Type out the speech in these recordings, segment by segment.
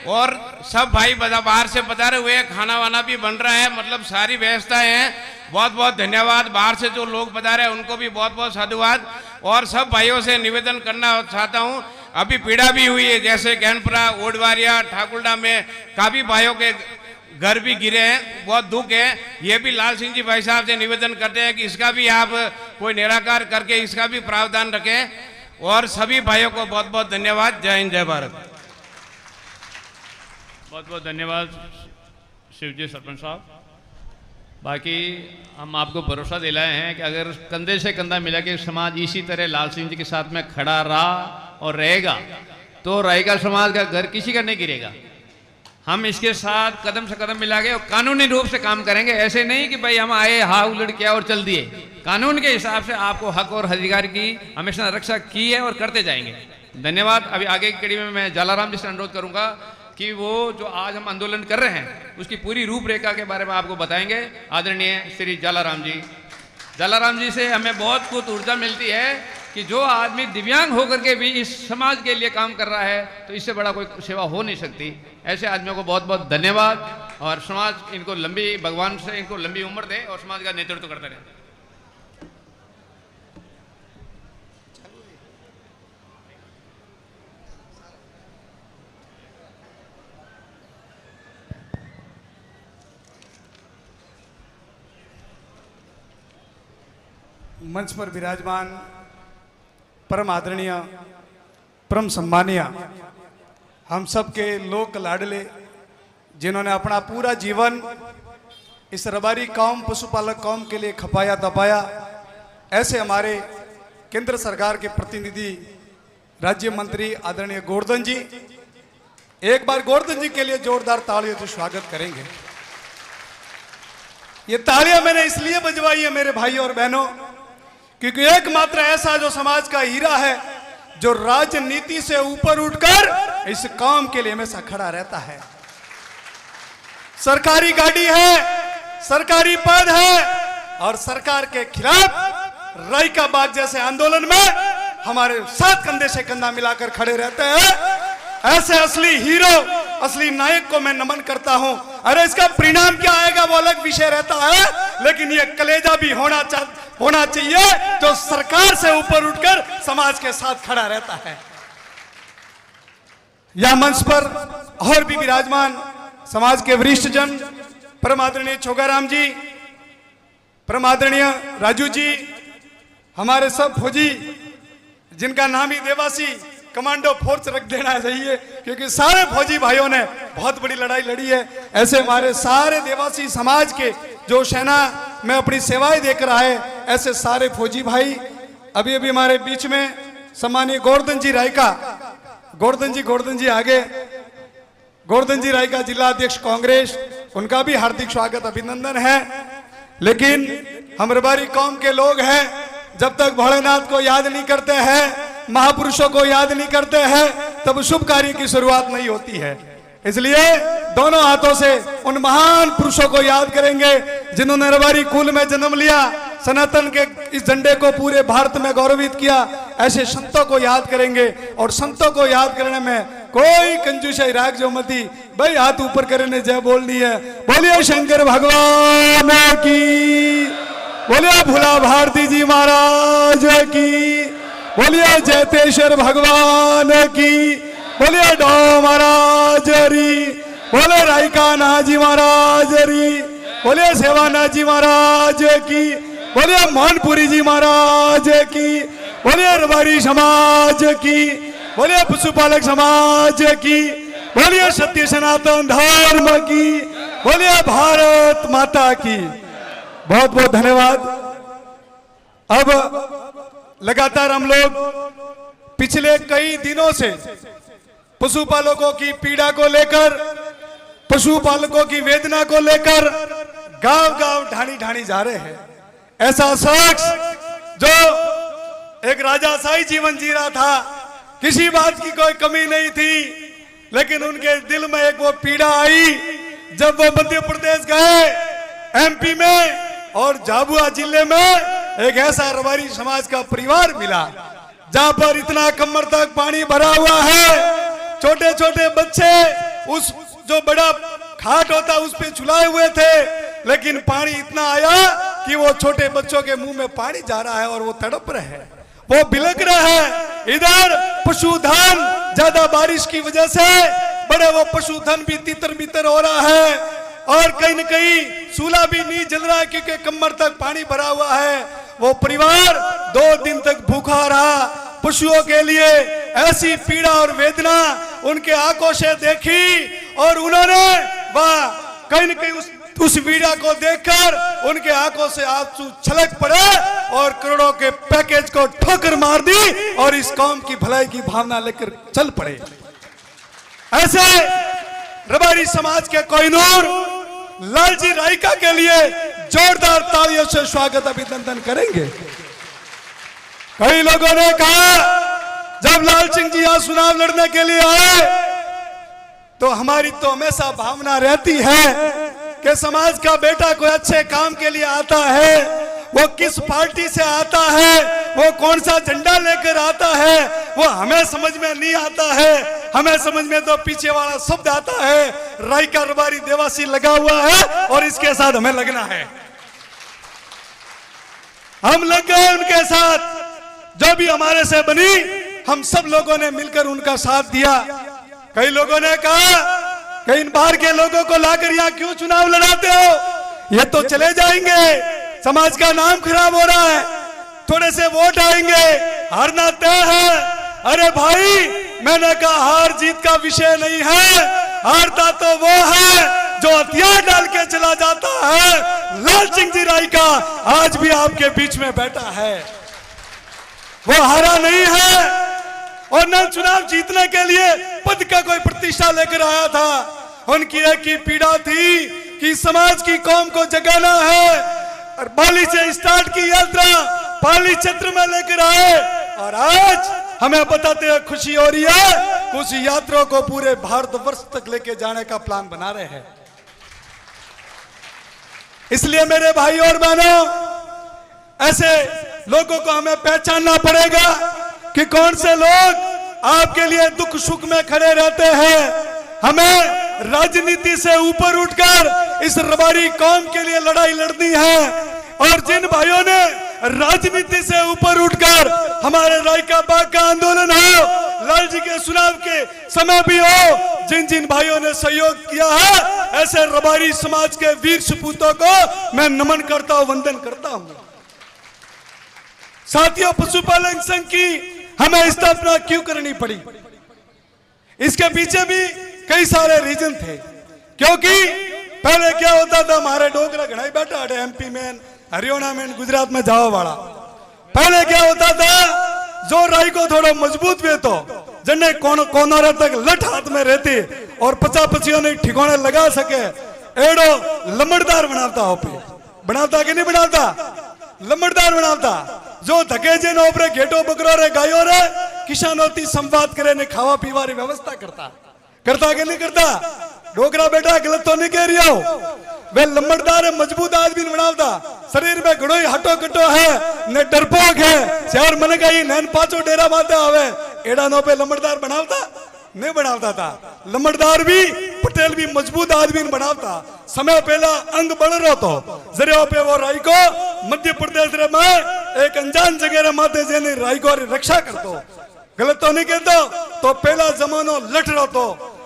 और सब भाई बाहर से पधारे हुए, खाना वाना भी बन रहा है, मतलब सारी व्यवस्थाएं हैं। बहुत बहुत धन्यवाद। बाहर से जो लोग पधारे हैं उनको भी बहुत बहुत साधुवाद। और सब भाइयों से निवेदन करना चाहता हूं, अभी पीड़ा भी हुई है, जैसे गैनपुरा, ओडवारिया, ठाकुरडा में काफी भाइयों के घर भी गिरे हैं, बहुत दुख है। ये भी लाल सिंह जी भाई साहब से निवेदन करते हैं कि इसका भी आप कोई निराकार करके इसका भी प्रावधान रखें। और सभी भाइयों को बहुत बहुत धन्यवाद। जय हिंद, जय भारत। बहुत बहुत धन्यवाद शिवजी सरपंच साहब। बाकी हम आपको भरोसा दिलाए हैं कि अगर कंधे से कंधा मिला के समाज इसी तरह लाल सिंह जी के साथ में खड़ा रहा और रहेगा तो रायका समाज का घर किसी का नहीं गिरेगा। हम इसके साथ कदम से कदम मिला के और कानूनी रूप से काम करेंगे। ऐसे नहीं कि भाई हम आए, हाँ उलट किया और चल दिए। कानून के हिसाब से आपको हक और अधिकार की हमेशा रक्षा की है और करते जाएंगे। धन्यवाद। अभी आगे की कड़ी में मैं जालाराम जी से अनुरोध करूंगा कि वो जो आज हम आंदोलन कर रहे हैं उसकी पूरी रूपरेखा के बारे में आपको बताएंगे। आदरणीय श्री जालाराम जी। जालाराम जी से हमें बहुत कुछ ऊर्जा मिलती है कि जो आदमी दिव्यांग होकर के भी इस समाज के लिए काम कर रहा है तो इससे बड़ा कोई सेवा हो नहीं सकती। ऐसे आदमियों को बहुत बहुत धन्यवाद। और समाज इनको लंबी, भगवान से इनको लंबी उम्र दे और समाज का नेतृत्व करते रहे। मंच पर विराजमान परम आदरणीय, परम सम्मानीय, हम सब के लोक लाडले, जिन्होंने अपना पूरा जीवन इस रबारी कौम, पशुपालक कौम के लिए खपाया तपाया, ऐसे हमारे केंद्र सरकार के प्रतिनिधि राज्य मंत्री आदरणीय गोवर्धन जी। एक बार गोवर्धन जी के लिए जोरदार तालियों से स्वागत करेंगे। ये तालियां मैंने इसलिए बजवाई है मेरे भाइयों और बहनों, क्योंकि एकमात्र ऐसा जो समाज का हीरा है, जो राजनीति से ऊपर उठकर इस काम के लिए हमेशा खड़ा रहता है। सरकारी गाड़ी है, सरकारी पद है और सरकार के खिलाफ रायका बाग जैसे आंदोलन में हमारे साथ कंधे से कंधा मिलाकर खड़े रहते हैं। ऐसे असली हीरो, असली नायक को मैं नमन करता हूं। अरे इसका परिणाम क्या आएगा वो अलग विषय रहता है, लेकिन ये कलेजा भी होना चाहिए जो सरकार से ऊपर उठकर समाज के साथ खड़ा रहता है। यह मंच पर और भी विराजमान समाज के वरिष्ठ जन, परम आदरणीय छोगाराम जी, परम आदरणीय राजू जी, हमारे सब फौजी जिनका नाम ही देवासी कमांडो फोर्स रख देना चाहिए, क्योंकि सारे फौजी भाइयों ने बहुत बड़ी लड़ाई लड़ी है। ऐसे हमारे सारे देवासी समाज के जो सेना में अपनी सेवाएं देकर आए, ऐसे सारे फौजी भाई। अभी अभी हमारे बीच में सम्मानीय गोवर्धन जी रायका, गोवर्धन जी आगे, गोवर्धन जी रायका जिला अध्यक्ष कांग्रेस, उनका भी हार्दिक स्वागत अभिनंदन है। लेकिन हम रबारी कौम के लोग हैं, जब तक भोलेनाथ को याद नहीं करते हैं, महापुरुषों को याद नहीं करते हैं, तब शुभ कार्य की शुरुआत नहीं होती है। इसलिए दोनों हाथों से उन महान पुरुषों को याद करेंगे जिन्होंने रबारी कुल में जन्म लिया, सनातन के इस झंडे को पूरे भारत में गौरवित किया। ऐसे संतों को याद करेंगे और संतों को याद करने में कोई कंजूसाई राग जो मती, भाई हाथ ऊपर करने जय बोलनी है। बोलिए शंकर भगवान की, बोलिए भोला भारती जी महाराज की, बोलिए जयतेश्वर भगवान की, बोलिए डो महाराज री, बोले रायका नाजी महाराज री, बोलिए सेवानाथ जी महाराज की, बोलिए मोहनपुरी जी महाराज की, बोलिए रबारी समाज की, बोलिए पशुपालक समाज की, बोलिए सत्य सनातन धर्म की, बोलिए भारत माता की। बहुत बहुत धन्यवाद। अब लगातार हम लोग पिछले कई दिनों से पशुपालकों की पीड़ा को लेकर, पशुपालकों की वेदना को लेकर गांव गांव ढाणी ढाणी जा रहे हैं। ऐसा शख्स जो एक राजाशाही जीवन जी रहा था, किसी बात की कोई कमी नहीं थी, लेकिन उनके दिल में एक वो पीड़ा आई जब वो मध्य प्रदेश गए, एमपी में और झाबुआ जिले में एक ऐसा रबारी समाज का परिवार मिला जहां पर इतना कमर तक पानी भरा हुआ है, छोटे छोटे बच्चे उस जो बड़ा खाट होता उस पे झुलाए हुए थे, लेकिन पानी इतना आया कि वो छोटे बच्चों के मुंह में पानी जा रहा है और वो तड़प रहे हैं, वो बिलक रहा है। इधर पशुधन ज्यादा बारिश की वजह से बड़े वो पशुधन भी तितर बितर हो रहा है और कहीं न कहीं चूल्हा भी नहीं जल रहा है क्योंकि कमर तक पानी भरा हुआ है। वो परिवार 2 दिन तक भूखा रहा। पशुओं के लिए ऐसी पीड़ा और वेदना उनके आंखों से देखी और उन्होंने वह कहीं न कहीं उस वीडियो को देखकर उनके आंखों से आंसू छलक पड़े और करोड़ों के पैकेज को ठोकर मार दी और इस कौम की भलाई की भावना लेकर चल पड़े। ऐसे रबारी समाज के कोहिनूर लालजी रायका के लिए जोरदार तालियों से स्वागत अभिनंदन करेंगे। कई लोगों ने कहा जब लाल सिंह जी यहां चुनाव लड़ने के लिए आए तो हमारी तो हमेशा भावना रहती है कि समाज का बेटा कोई अच्छे काम के लिए आता है, वो किस पार्टी से आता है, वो कौन सा झंडा लेकर आता है, वो हमें समझ में नहीं आता है। हमें समझ में तो पीछे वाला शब्द आता है, रायका रबारी देवासी लगा हुआ है और इसके साथ हमें लगना है। हम लग गए उनके साथ, जो भी हमारे से बनी हम सब लोगों ने मिलकर उनका साथ दिया। कई लोगों ने कहा कई बाहर के लोगों को लाकर यहाँ क्यों चुनाव लड़ाते हो, ये तो चले जाएंगे, समाज का नाम खराब हो रहा है, थोड़े से वोट आएंगे, हारना तय है। अरे भाई मैंने कहा हार जीत का विषय नहीं है, हारता तो वो है जो हथियार डाल के चला जाता है। लाल सिंह जी रायका आज भी आपके बीच में बैठा है, वो हारा नहीं है और न चुनाव जीतने के लिए पद का कोई प्रतिष्ठा लेकर आया था। उनकी एक ही पीड़ा थी कि समाज की कौम को जगाना है और पाली से स्टार्ट की यात्रा पाली क्षेत्र में लेकर आए और आज हमें बताते हुए खुशी हो रही है उस यात्रा को पूरे भारतवर्ष तक लेके जाने का प्लान बना रहे हैं। इसलिए मेरे भाई और बहनों, ऐसे लोगों को हमें पहचानना पड़ेगा कि कौन से लोग आपके लिए दुख सुख में खड़े रहते हैं। हमें राजनीति से ऊपर उठकर इस रबारी कौम के लिए लड़ाई लड़नी है और जिन भाइयों ने राजनीति से ऊपर उठकर हमारे रायका बाग का आंदोलन हो, लाल जी के चुनाव के समय भी हो, जिन जिन भाइयों ने सहयोग किया है, ऐसे रबारी समाज के वीर सपूतों को मैं नमन करता हूं, वंदन करता हूं। साथियों, पशुपालन संघ की हमें स्थापना क्यों करनी पड़ी, इसके पीछे भी कई सारे रीजन थे। क्योंकि पहले क्या होता था, हमारे डोगरा घणाई बैठा है एमपी में, हरियाणा में, गुजरात में जावा वाला। पहले क्या होता था, जो राय को थोड़ा मजबूत हुए तो जन्ने कोनोरा तक लठ हाथ में रहती और 50-50 ने ठिकाने लगा सके, एड़ो लमड़दार बनाता हो पे बनाता कि नहीं बनाता, लमड़दार बनाता। जो धके जे नो ऊपर घेटो बकरो रे गायो रे किसानों ती संवाद करे ने खावा पीवा री व्यवस्था करता कि नहीं करता। डोगरा बेटा गलत तो नहीं कह रही हो, वे लंबड़दार है, मजबूत आदमी बनावता, शरीर में घणो ही हटो कटो है, ने डरपोक है, चार मन गई नैन पाचो डेरा बाते आवे, एड़ा नो पे लंबड़दार बनावता नहीं बनावता था। लंबड़दार भी पटेल भी मजबूत आदमी बनावता। समय पहला अंग बढ़ रहा तो जरिया पे वो राय को मध्य प्रदेश रे में एक अनजान जगह रे माते जेने राय को रक्षा करतो, गलत तो नहीं कहता। तो पहला जमानो लठ रहो तो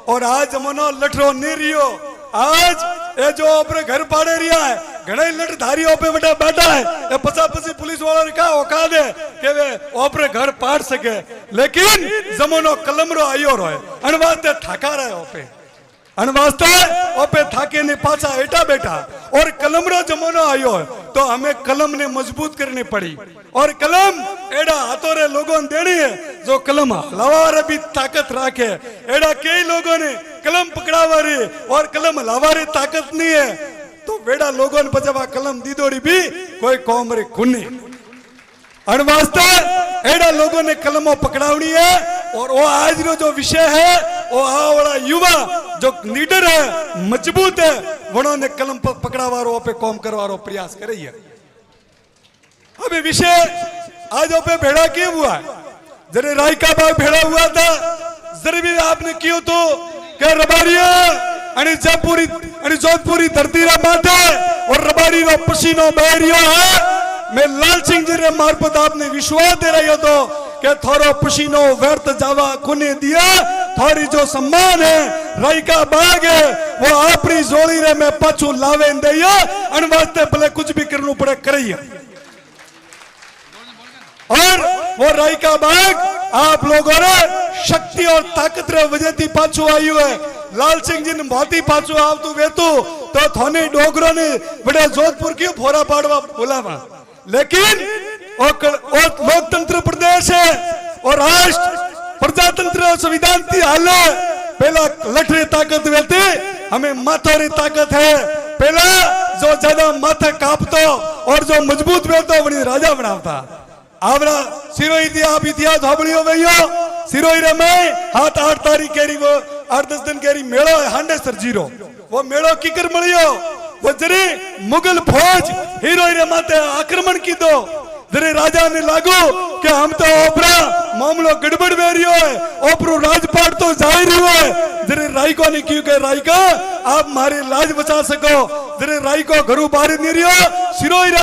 और आज जमानो लठ रो नहीं रियो। आज ये जो अपने घर पाड़े रिया है, घणे लठ धारियों पे बेटा बैठा है, ये 50-50 पुलिस वालों ने कहा औकात दे कि वे अपने घर पाड़ सके, लेकिन जमानो कलम रो आयो रो है, अनवास्ते थाका रहे ओपे, अनवास्ते ओपे थाके ने पाछा एटा बैठा और कलम रो जमानो आयो है, तो हमें कलम ने मजबूत करनी पड़ी और कलम एड़ा हाथों रे लोगों ने देनी है जो कलम हलावा भी ताकत राखे। एड़ा कई लोगों ने कलम पकड़ावा रे और कलम हलावा रे ताकत नहीं है, तो वेड़ा लोगों ने बचावा कलम दीदोड़ी भी कोई कौम रे कुन्नी अनवास्ते एड़ा लोगों ने कलमों पकड़ावनी है। और वो आज रो जो विषय है, वो आवड़ा युवा जो लीडर है, मजबूत है, उन्होंने कलम पकड़ावारो पे कौम करवारो प्रयास कर रही है। अभी विषय आज पे भेड़ा क्यों हुआ है, जरे रायका बाग भेड़ा हुआ था, जरे भी आपने क्यों तो કે રબારીએ અને જયપુરી અને જોધપુરી ધરતી રા માથે और रबारी रो पसीनो बह रियो है। मैं लाल सिंह जी रे मार्फत आपने विश्वास दे रही हो तो कि थोरो पसीनो व्यर्थ जावा कुने दिया, थोड़ी जो सम्मान है राई का बाग है वो आपरी जोड़ी रे मैं पाछू लावे दिया अन वास्ते भले कुछ भी करना पड़े करिए। और वो राई का बाग आप लोगों ने शक्ति और ताकत रे वजह थी पाछू आयु है। लाल सिंह जी ने बहुत ही पाछू आवतु वेतु तो थोने डोगरों ने बड़े जोधपुर की फोरा पाड़वा बोलावा, लेकिन वो लोकतंत्र प्रदेश है और राष्ट्र प्रजातंत्र और संविधान की हाल है। पहला लठरी ताकत वेती हमें माथोरी ताकत है। पहला जो ज्यादा माथा कापतो और जो मजबूत वेतो वही राजा बनावता। आवड़ा सिरोही थी आप इतिहास हाबड़ियो भैया सिरोही रे में 7-8 तारीख केरी वो 8-10 दिन केरी मेड़ो हांडे सरजीरो वो मेड़ो किकर मलियो वो जरे मुगल फौज हीरोई रे माते आक्रमण की दो जरे राजा ने लागू कि हम तो ओपरा मामलो गड़बड़ वेरियो है ओपरो राजपाट तो जाहिर हुआ है। जरे राई को ने क्यों के राई का आप मारे लाज बचा सको जरे राई को घरू बाहर नहीं रियो सिरोही